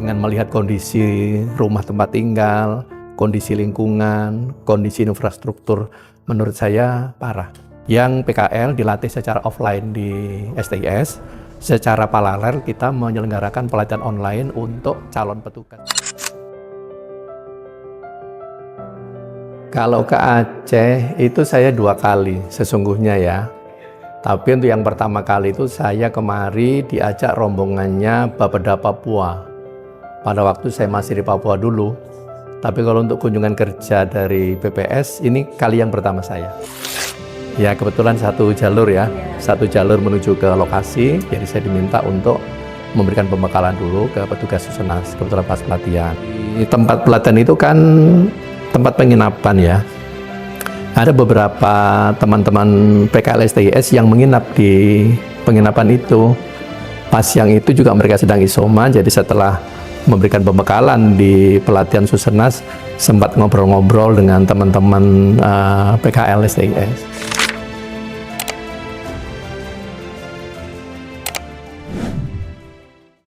dengan melihat kondisi rumah tempat tinggal, kondisi lingkungan, kondisi infrastruktur, menurut saya parah. Yang PKL dilatih secara offline di STIS, secara paralel kita menyelenggarakan pelatihan online untuk calon petugas. Kalau ke Aceh itu saya 2 kali sesungguhnya ya. Tapi untuk yang pertama kali itu saya kemari diajak rombongannya Bapeda Papua. Pada waktu saya masih di Papua dulu. Tapi kalau untuk kunjungan kerja dari BPS ini kali yang pertama saya. Ya kebetulan satu jalur ya, satu jalur menuju ke lokasi. Jadi saya diminta untuk memberikan pembekalan dulu ke petugas Susenas, kebetulan pas pelatihan. Di tempat pelatihan itu kan tempat penginapan ya. Ada beberapa teman-teman PKL STIS yang menginap di penginapan itu. Pas yang itu juga mereka sedang isoman, jadi setelah memberikan pembekalan di pelatihan Susenas, sempat ngobrol-ngobrol dengan teman-teman PKL STIS.